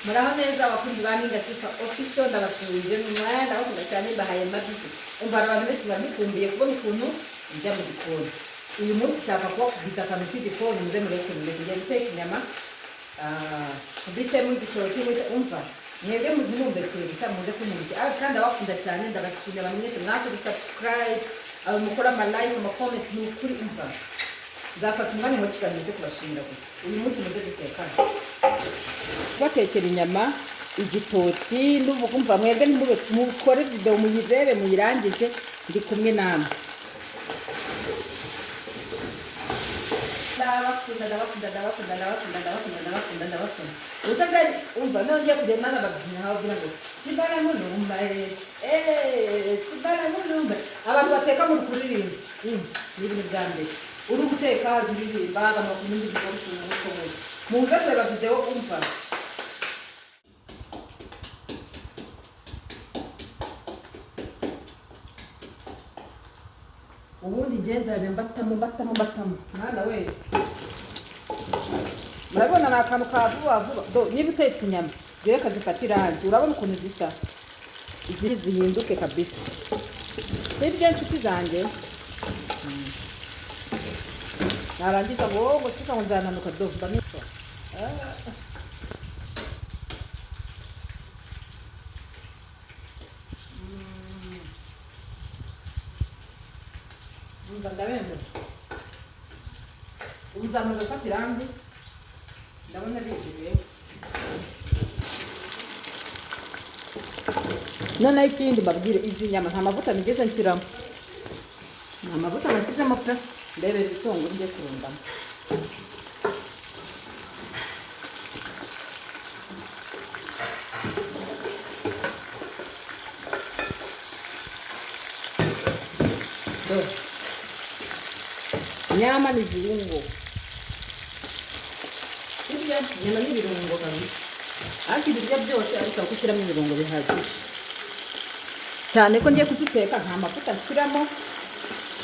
Muraho neza abakunzi ba Ninga Sifa Official ndabasubije mu mwanya bakunda cyane bahaye mabisi. Umva abantu benshi baramukumbuye kubona ukuntu njya mu gikoni. Uyu munsi cyava kuba kubita akantu k'igikoni muze mureke ngiye guteka inyama. Kubitemo igitoki umva. Mwebwe muzimumbe kwesa muze kumurikira. Kandi abakunda cyane ndabashimira abantu mwese mwakoze subscribe, abo mukora ama like, ama comment ni ukuri umva. Nzafata umwanya mu kiganiro cyo kubashimira gusa. Uyu munsi muze guteka. Batekera inyama igitoki ndumva kumva mwebwe mukore video muyirebe muyirangize ndi kumwe namwe. Ndabakunda. Utanga umva nongeye kugenda n'ababyina havuga ngo kibara mulumba kibara mulumba abantu bateka mu kuririmba n'ibintu byambere uri guteka uririmba bamakumindi bwo muze kureba video umva. Ubundi ngenzane mbatamo mwana we murabona nakantu ka vuba do niba utetse inyama rero kazifata irangi urabona ukuntu zisa izi zihinduke kabisa sibyo nshuti zanjye narangiza ngo sika ngo nzananuka do mbamiso ndabembe uzamaze gufata irangi ndabona bigiye noneho ikindi babwire izi nyama nta mavuta nigeze nshyiramo nta mavuta nashyizemo pe ndebera ibitunguru ngiye kurundamo nyama ni viungo. Ibyo nyama ni ibirungo kabisa. Ariko ibiryo byose ariko gushyiramo ibirungo bihagije. Cyane ko ngiye kuziteka nta mavuta nshyiramo.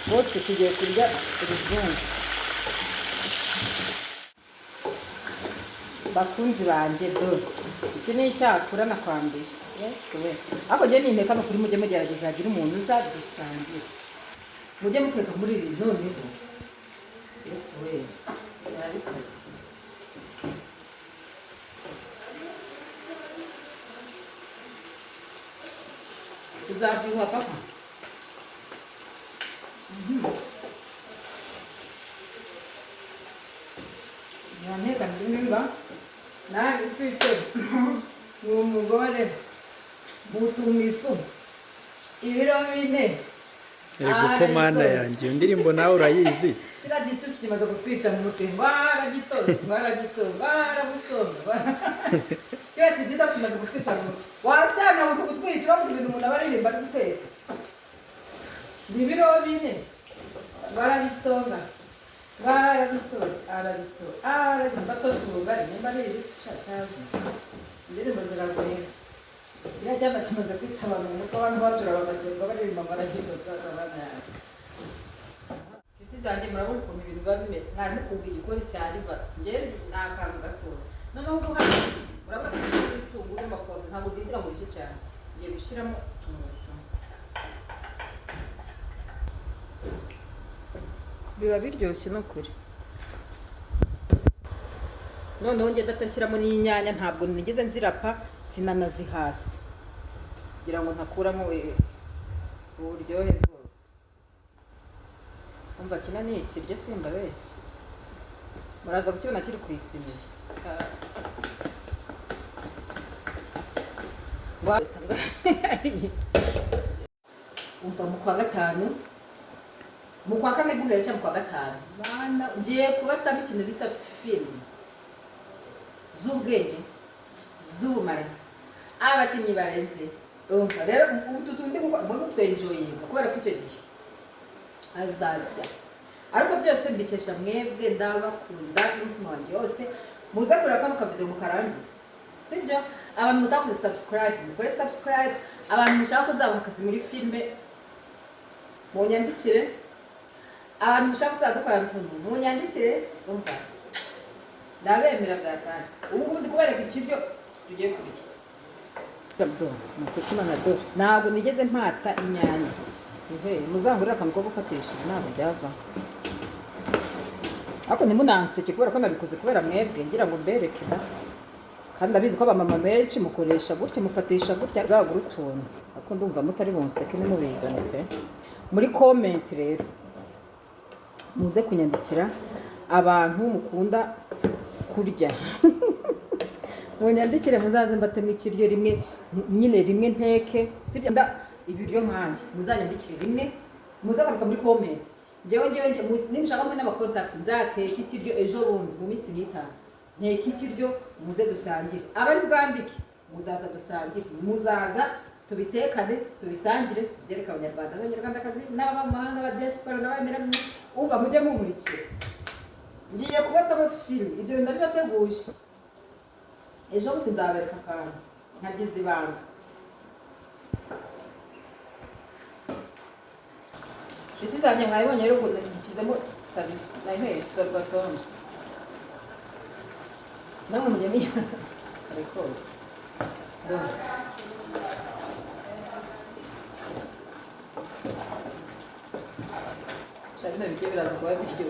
Bose tugiye kurya ibizungu. Bakunzi banje do. Iki ni icyakura nakwambiye. Yes we. Ako je ni inteka no kuri mujye mugerageza agira umuntu uzadusangira. Mujye muteka muri iri noneho. Yes we. Yarikaze. Uzabyibuha papa. Nyaneka ndimba. Na ifite. Umugore butumifu. Ibiro bine. Ego mana yanjye iyo ndirimbo nawe urayizi. Kira gicucu kimaze kutwica mu mutwe barabusomba kira kigida kimaze kutwica mu mutwe wacana mu kutwica bavuga ibintu umuntu abaririmba ari guteza nibiro bine barabisonga barabitoza arabitoza ubugari nimba ari ibica cyazi indirimbo ziragoye yajyana kimaze kwica abantu nuko abantu bacura bamazirwa baririmba barahimbaza abana yawe zanjye murabona ukuntu ibintu biba bimeze mwari mukumva igikoni cya riva njye ni akantu gatoya noneho uruhande murabona ibitunguru n'amapave ntabwo dindira ngo bishye cyane ngiye gushyiramo tungurusumu biba biryoshye no kuri noneho njye ndatashyiramo n'inyanya ntabwo nigeze nzirapa sinanazihasi kugira ngo ntakuramo uburyohe umva kina ni ikiryo simba beshya muraza kukibona kiri ku isiniya umva mu kwa gatanu mu kwa kane guhera cyangwa mu kwa gatanu bana ngiye kubatamo ikintu bita filime z'ubwenge z'ubumara abakinnyi barenze umva rero utu tundi mbona twenjoyinga kubera ko icyo gihe azashya ariko byose mbikesha mwebwe ndabakunda n'umutima wanjye wose muze kureba kano kavideo mukarangiza sibyo abantu mutakoze subscribe mukore subscribe abantu mushaka ko nzabaha akazi muri filme munyandikire abantu mushaka kuzadukora utuntu munyandikire umva ndabemera byatanga ubu ngubu ndi kubereka ikiryo tugiye kurya do nakutuma na do ntabwo nigeze mpata inyanya muzangurira akantu ko gufatisha ntabwo byava ariko ntimunanseke kubera ko nabikoze kubera mwebwe ngira ngo mbereke da kandi abizi ko abamama benshi mukoresha gutya mufatisha gutya zagura utuntu ariko ndumva mutari bunseke nimubizane pe muri comment rero muze kunyandikira abantu mukunda kurya munyandikire muzaze mbatemo ikiryo rimwe nyine rimwe nteke sibyo nda ibiryo nkanje muzanyandikire rimwe muzagaruka muri comment ngewe nimshaka mwe n'abakontact nzateka ikiryo ejo bundi mu minsi n'itanu nteka ikiryo muze dusangire abari bwambike muzaza dusangire muzaza tubitekane tubisangire tubyereka abanyarwanda n'abanyarwandakazi n'abamahanga ba diaspora n'abemera umva mujye mumurikira ngiye kubatamo film ibyo ndabibateguje ejo bundi nzabereka akantu nkagize ibanga shiti zanjye mwabibonye rero ngo nkizemo service nayo sorgatone namwe mujye mwiya kare kose bino biryo biraza kuba biryoshye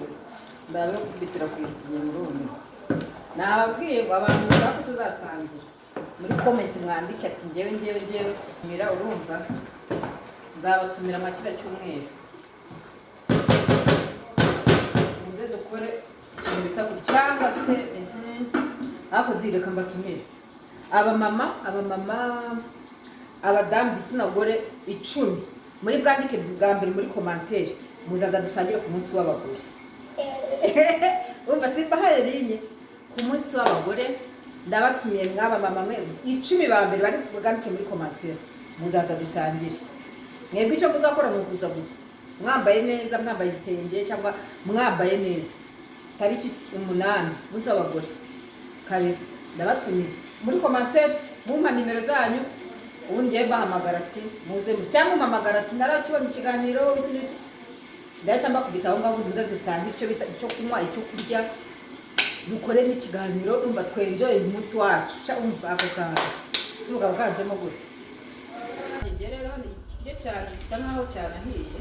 ndabe kubitira ku isinya murundi nababwiye ngo abantu bashaka tuzasangira muri comment mwandike ati ngewe mira urumva nzabatumira makira cyumweru muze dukore ikintu bita cyangwa se ako direka mbatumire abamama abadamu gitsina gore 10 muri bwandike bwa mbere muri commentaire muzaza dusangire ku munsi w'abagore umva simba harinye ku munsi w'abagore ndabatumiye mwaba mama mwe 10 ba mbere bari bwandike muri commentaire muzaza dusangire mwebwe icyo muzakora no kuza gusa mwambaye neza mwambaye ibitenge cyangwa mwambaye neza tariki 8 munsi w'abagore kare ndabatumiye muri commentaire mumpa nimero zanyu ubundi ngiye bahamagara ati muze cyangwa mpamagara ati narakibona ikiganiro iki ndahita mbakubita aho ngaho muze dusangire icyo bita icyo kunywa icyo kurya dukore n'ikiganiro umva twenjoy umunsi wacu umva ako kantu sibuka bwajemo gute ngiye rero ni ikiryo cyane bisa nkaho cyanahiye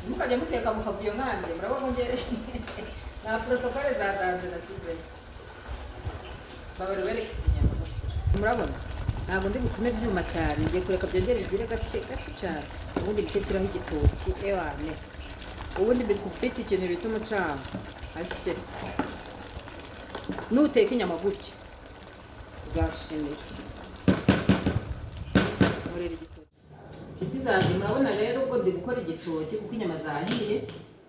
mukajya muteka mukavuyo nkanje murabona nge na protokole za danje nashyize babari bereka isinyama murabona ntabwo ndi butume byuma cyane ngiye kureka byongere bigire gace cyane ubundi bitekeraho igitoki ewane ubundi bikufite ikintu bita umucanga ashye nuteka inyama gutya uzashimira murere igitoki inshuti zanjye murabona rero ubwo ndi gukora igitoki kuko inyama zahiye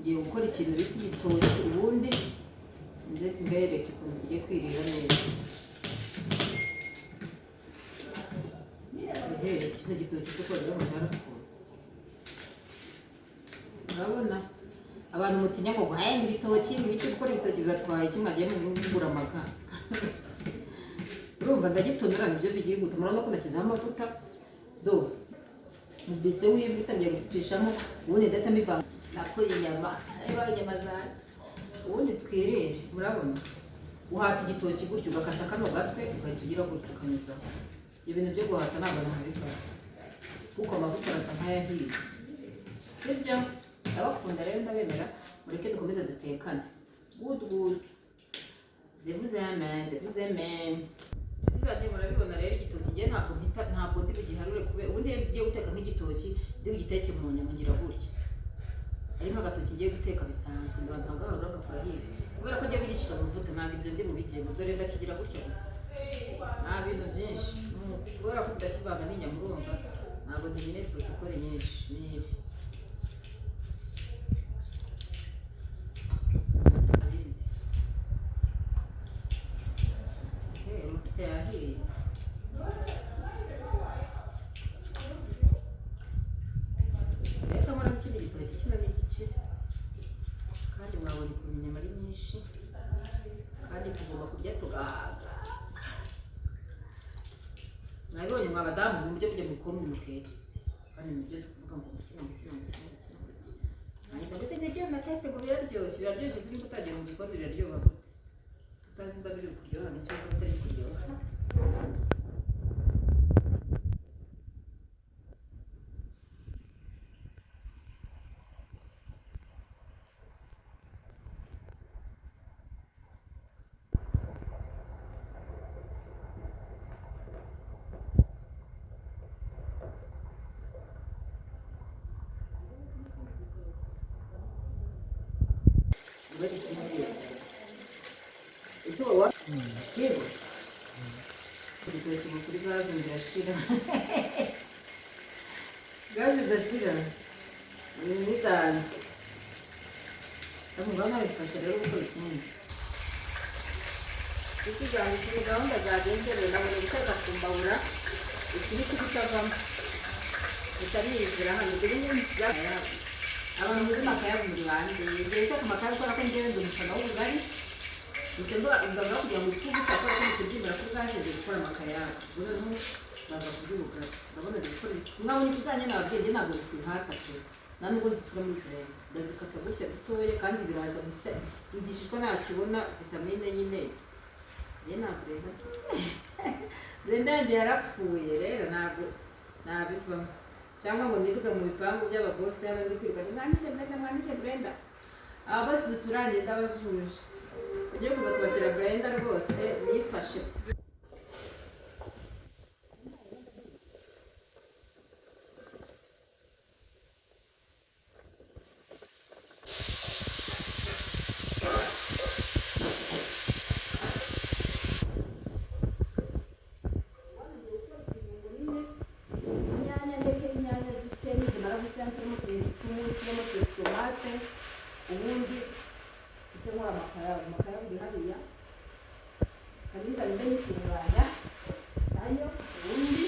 ngiye gukora ikintu bita igitoki ubundi nze mbereke ukuntu kigiye kwirira neza kino gitoki cyo rero mucyara urabona abantu mutinya ngo guhayenga ibitoki n'ibiki gukora ibitoki biratwaye kimwe agiye mu gukura amaga urumva ndagitonera nibyo bigiye guta murabona ko nashyizeho amavuta do mu bise w'ivuta ngiye gucishamo ubundi ndahita mbivanga nako inyama areba inyama zawe ubundi twirire murabona uhata igitoki gutyo ugakata kano gatwe ugahita ugira gutyo ukanyuzaho ibintu byo guhata ntabwo nabifata kuko amavuta arasa nk'ayahiye sibyo ndabakunda rero ndabemera mureke dukomeze dutekane good zevuzeme tuzajye murabibona rero igitoki ngiye ntabwo ndi bugiharure kube ubundi ngiye guteka nk'igitoki ndi bugiteke mu nyama ngira gutya ari nk'agatoki ngiye guteka bisanzwe ndabanza ngaharura ngakora hiye kubera ko ngiye kugishyira mu mavuta ntabwo ibyo ndi bubigemo dore ndakigira gutya gusa nta bintu byinshi kubera ko ndakivanga n'inyama urumva ntabwo ndimene protokole nyinshi n'ibi amavuta yahiye reka mura n'ikindi gitoki kino n'igice kandi mwabona ukuntu inyama ari nyinshi kandi tugomba kurya tugahaga mwabibonye mwa badamu mu buryo bujya mukora umukeke kandi ni byose kuvuga ngo mukina ahita mbese nibyo natetse ngo biraryoshye sinzi utagiye mu gikoni biraryoha utazi niba biri kuryoha cyangwa bitari kuryoha. Ese wowe yego igitoki kuri gaze ndashira gaze ndashira ni dance ndamugana bifasha rero gukora ikindi ikiganiro kuri gahunda zagenderewe nabona guteka ku mbabura ikiri kubitavamo utanizera hano dore nyinshi zaya abantu muzima kayabumuri bandi igihe cyo kumakara ko njyewe ndumufana w'ubugari Isemba ndabona kugira ngo tugusa ko kwisibira kuri gaze de gukora amakaya ubwo no baza kubyuka ndabona gukora mwabona ikizanye n'ababyeyi ntabwo sinhakate nanubwo nzikira muri frame ndazikata gutya dutoye kandi biraza gushya igishishwa nakibona vitamine nyine ye ntabwo rero Brenda yarapfuye rero ntabwo nabivamo cyangwa ngo ndivuga mu bipangu by'ababosi hano ndi kwiruka mwandishe Brenda aba bose duturanye ndabazuje ugiye kuza kubatira Brenda rwose yifashe ubundi icyo nkora amakara hariya hariya mbe nyitunganya nayo ubundi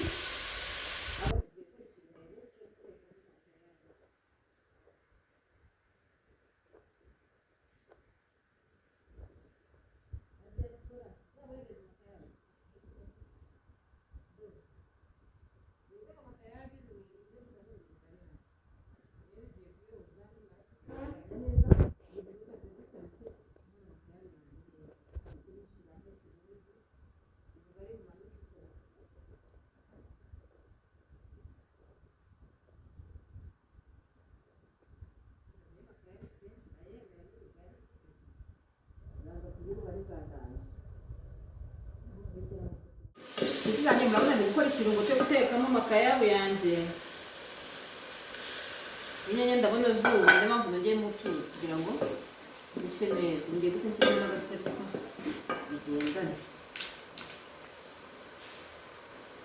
ikizanye murabona ndi gukora ikirungo cyo gutekamo amakayabu yanjye inyanya ndabona zuba niyo mpamvu nongeye mutuzi kugira ngo zishe neza ngiye gute nshyiramo n'agasalisa bigendane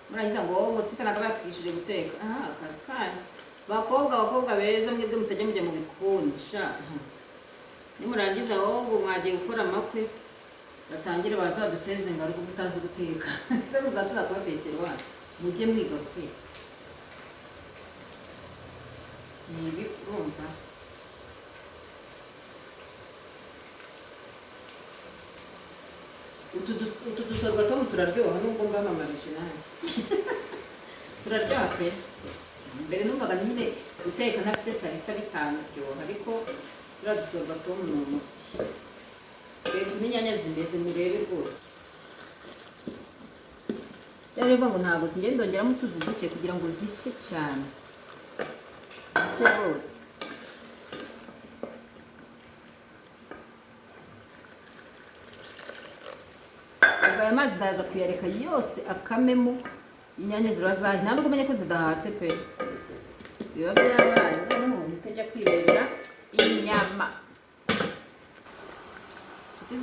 muragiza ngo wowe sifa ntabwo batwigishije guteka akazi kanyu bakobwa beza mwebwe mutajya mujya mu bikoni sha nimurangiza wowe mwagiye gukora amakwe batangire bazaduteze ingaruka utazi guteka ese muzaza kubatekera wanyu mujye mwiga guteka nibi urumva utu dusorwa two turaryoha nubwo mbamamarije nanjye turaryoha pe mbere numvaga nyine guteka ntafite salisa bitanaryoha ariko turiya dusorwa two ni umuti reba n'inyanya zimeze murebe rwose rero ngo ntabwo ngenda ndongeramo utuzi duke kugira ngo zishye cyane zishye rwose aya mazi ndaza kuyareka yose akamemo inyanya ziba zahiye ntabwo umenye ko zidahase pe biba byabaye noneho mutajya kwirebera inyama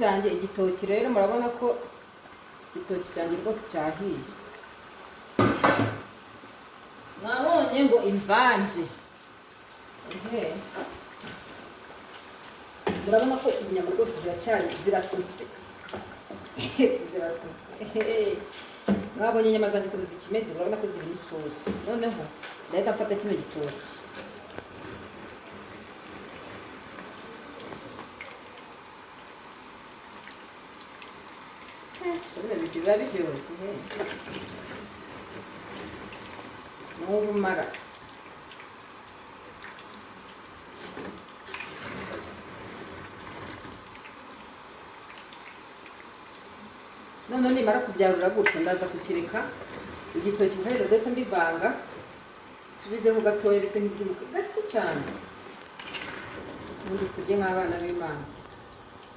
zanjye igitoki rero murabona ko igitoki cyanjye rwose cyahiye mwabonye ngo imvange murabona ko inyama rwose ziratose mwabonye inyama zanjye ukuntu zikimeze murabona ko zirimo isosi noneho ndahita mfata kino gitoki biba biryoshye n'ubumara none nimara kubyarura gutyo ndaza kukireka igitoki nkahereza ko mbivanga subizeho gatoya bise nk'ibyumuka gake cyane ubundi turye nk'abana b'Imana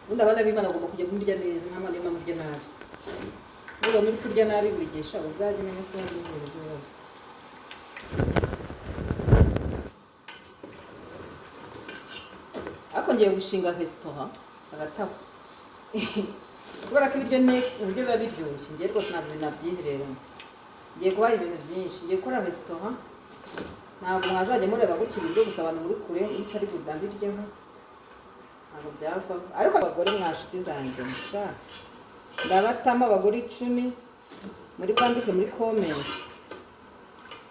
ubundi abana b'Imana bagomba kujya murya neza nta mwana w'Imana urya nabi niba muri kurya nabi wigisha uzajya umenya ko ari ibintu byose ariko ngiye gushinga restaurant agataho kubera ko ibiryo uburyo biba biryoshye ngiye rwose ntabwo nabyihererana ngiye kubaha ibintu byinshi ngiye gukora restaurant ntabwo mwazajya mureba gutya ibiryo gusa abantu muri kure bitari budambiryeho ntabwo byavaho ariko abagore mwashuti zanjye mushaka ndabatamo abagore 10 muri kwandike muri comment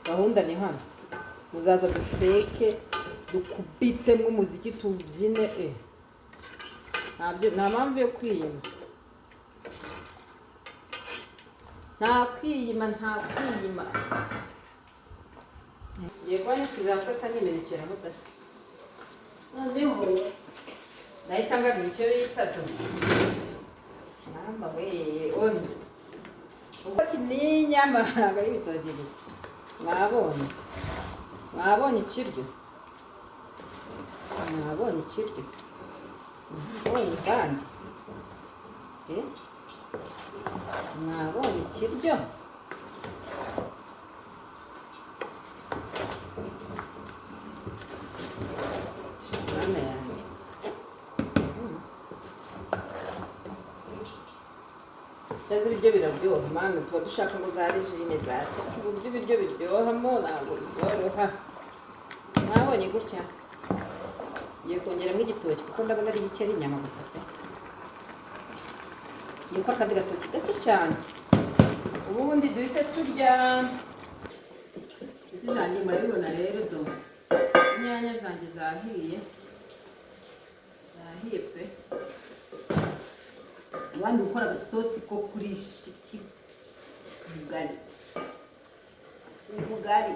gahunda ni hano muzaza duteke dukubitemo umuziki tubyine nta mpamvu yo kwiyima nta kwiyima ngiye kuba nishyize hasi atanimenekera muda noneho nahita ngarura icyo bita mama we oni ubwo n'inyama ntabwo ari ibitoki gusa mwabonye ikiryo mwabonye ivange mwabonye ikiryo mama yanjye cyaza ibiryo biraryoha mana tuba dushaka ngo za regine zacu uburyo ibiryo biryohamo ntabwo bizoroha mwabonye gutya ngiye kongeramo igitoki kuko ndabona ari gike ari inyama gusa pe ngiye gukora akandi gatoki gake cyane ubundi duhite turya inshuti zanjye murabibona rero do inyanya zanjye zahiye pe abandi gukora agasosi ko kurisha ubugari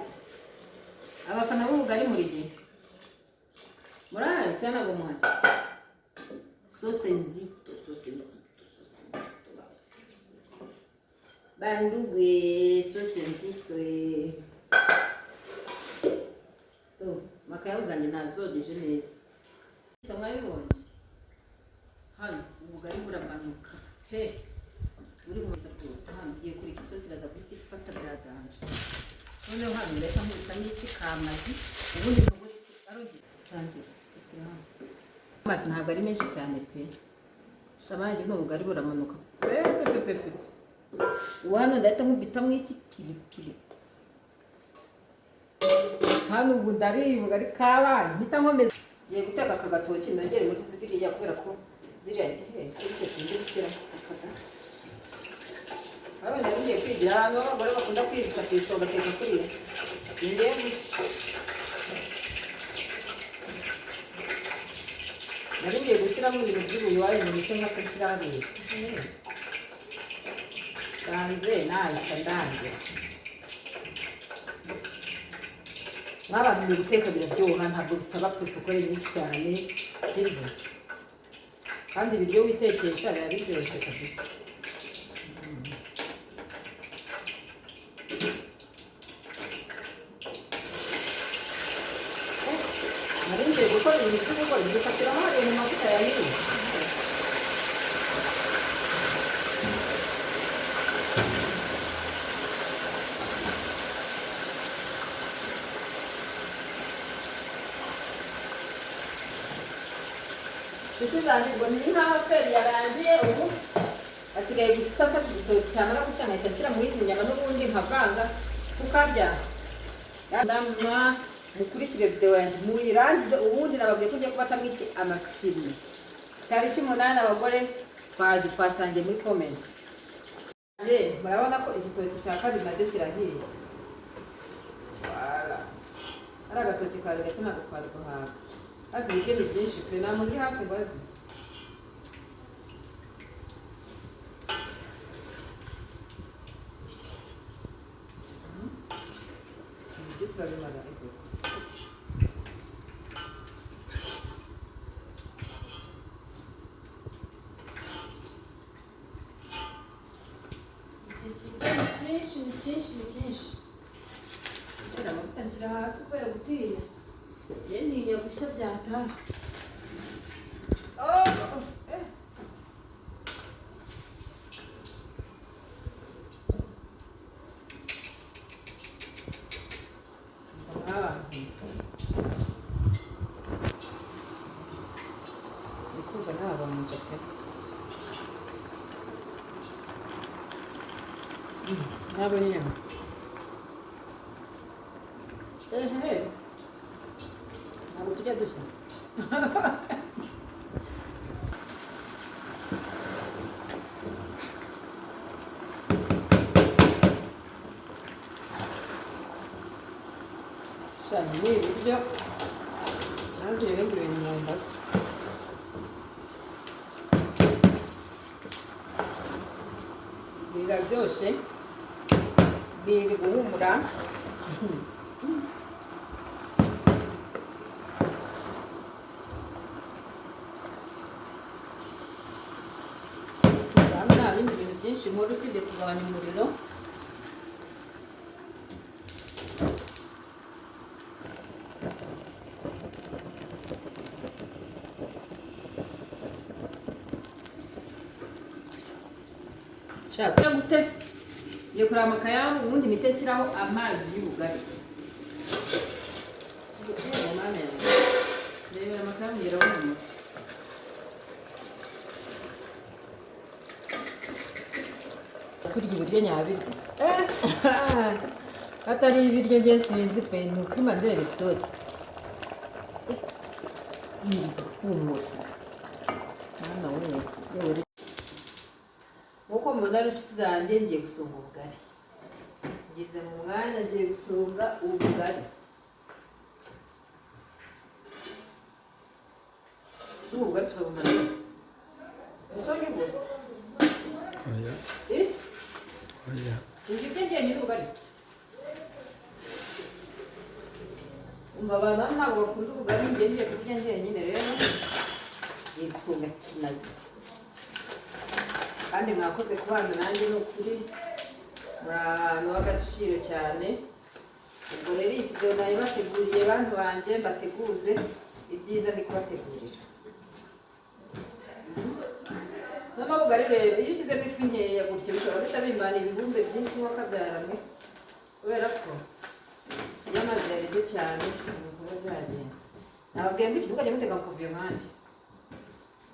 abafana b'ubugari muri gihe murahari cyangwa ntabwo muhari sose nzito bandugwe sose nzito makayabu zanjye nazogeje neza mwabibonye hano ubugari buramanuka he buri munsi rwose hano ugiye kureka isosi iraza guhita ifata byaganje noneho hano leta nkubitamo iki kamazi ubundi kagosi arongera tangira fatira hano amazi ntabwo ari menshi cyane pe shabange n'ubugari buramanuka pepepepe ubu hano ndahita nkubitamo iki pilipili hano ubu ndariye ubugari k'abana mpita nkomeza ngiye guteka aka gatoki nongere muri ziriya kubera ko ziriya ariko sinzi gushyira abana bagiye kwigira ahantu abagore bakunda kwifatisha bagateka kuriya singiye gushya nari ngiye gushyiramo ibintu by'ubuyoye mu mico nk'ako nshyiraho sanze nahita ndangira nk'abantu mu guteka biraryoha ntabwo bisaba protokole nyinshi cyane sibyo kandi ibiryo witekesha biba biryoshye kabisa nari ngiye gukora ibintu by'ubugori dufatiraho hariya mu mavuta ya nili inshuti zanjye ngo ni nkaho feri yarangiye ubu hasigaye gufata igitoki cyamara gushya nkahita nshyira muri izi nyama n'ubundi nkavanga tukarya ndamwa mukurikire video yanjye muyirangize ubundi nababwiye ko ngiye kubatamo iki amafilme tariki 8 abagore twasangiye muri comment murabona ko igitoki cya kabiri nacyo kirahiye wala ari agatoki kawe gake ntabwo twari guhaga ariko ibindi byinshi pe nta muri hafi bazi ibyo turabimara ariko cyinshi ni cyinshi ni cyinshi. Rero amavuta nshyira hasi kubera gutinya. Ye ntinya gushya byataha. Nikuza ntabanje pe. Nabonye inyama. Ntabwo tujya dushya. Shani ni ibiryo nanjye ibindi bintu nambaza. Biraryoshye biri guhumura. Nta bindi bintu byinshi nkora usibye kugabanya umuriro. Shaka gute yo kurama akayamu ubundi mite nshyiraho amazi y'ubugari. Reba amakamu yirabura. Turya ibiryo nyabiryo. Atari ibiryo ngiye sinzi pe ni ukima ndeba isosi. Humura. Mwana wewe. Nkuko mbona inshuti zanjye ngiye gusonga ubugari. Ngeze mu mwanya ngiye gusonga ubugari. Ubugari turabumara. Usonye gusa. Oya. Oya. Sinzi ibyo nyine ubugari. Umva ntabwo bakunda ubugari ngiye kurya njyenyine rero. Ngiye gusonga kinazi. Kandi mwakoze kubana nanjye no kuri murano w'agaciro cyane. Ubwo rero iyi video nayo bateguriye bantu banje mbateguze ibyiza ndi kubategurira. Noma bugari rero iyo ushyizemo ifi nkeya gutya bishobora bitabimbana ibihumbe byinshi nk'uko byaramwe kubera ko iyo amazi yareze cyane ibintu byagenze. Nababwiye ngo ikibuga ajya muteka mukavuyo nkanje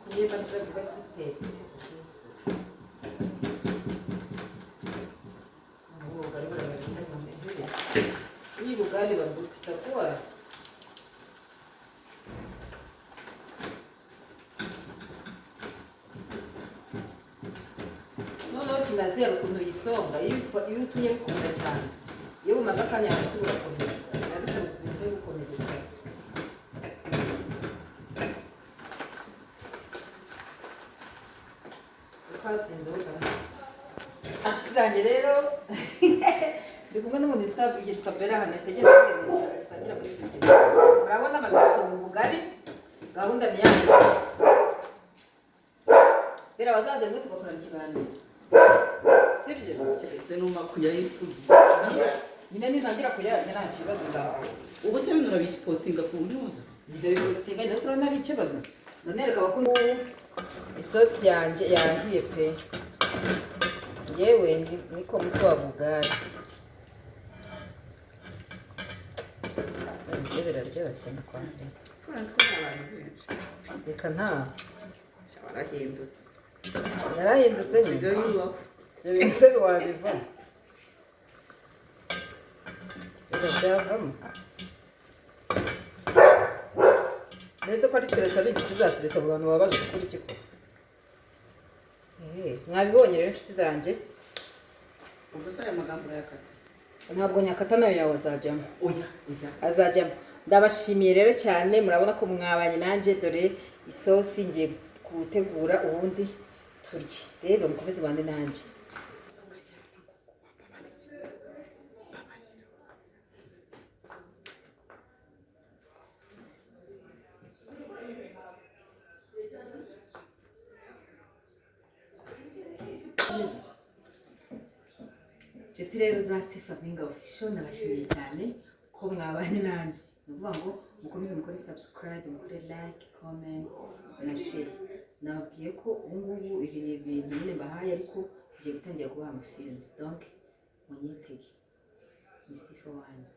kuriye bavuga gutetse. Iyi bugari badufita kuwa noneho kinazira ukuntu yisonga iyo utumye bikunda cyane iyo bumaze akanya hasi burakomera nabisaba kubizwe gukomeza cyane. Ukatinze bugari afite zanjye rero ndi kumwe n'umuntu yitwa Bella Hanese agenda kugira muri video. Murabona amaze gusonga ubugari gahunda ni yanjye. Bella bazaje ngo tugakorana ikiganiro. Sibyo? Keretse numva kuyayifuza. Nyine nintangira kuyarya nta kibazo ndaho. Ubu se bino urabipostinga ku ntuza? Ibyo bipostinga ndetse urabona ari ikibazo. Ndanereka abakunda isosi yanjye yahiye pe. Yewe niko mutwe wa bugari. Biraryoshye ndakwande. Francis ko abantu benshi. Reka nta. Barahindutse. Yarahindutse nyine. Ibyo bibaho. Ibyo bintu se wabiva. Byavamo. Nese ko ari Teresa ari inshuti za Teresa abo bantu baba bazi gukora iki ko. Mwabibonye rero inshuti zanjye. Ubwo se aya magambo yakata. Ntabwo nyakata nayo yawe azajyamo. Oya. Azajyamo. Ndabashimiye rero cyane murabona ko mwabanye nanjye dore isosi ngiye gutegura ubundi turye. Rero mukomeze bande nanjye. inshuti rero za Sifa Mpinga Official ndabashimiye cyane ko mwabanye nanjye. Ni ukuvuga ngo mukomeze mukore subscribe, mukore like, comment na share. Nababwiye ko ubu ibi ni ibintu nyine bahaye ariko ngiye gutangira kubaha amafilme, donc munyitege. Ni Sifa wanyu.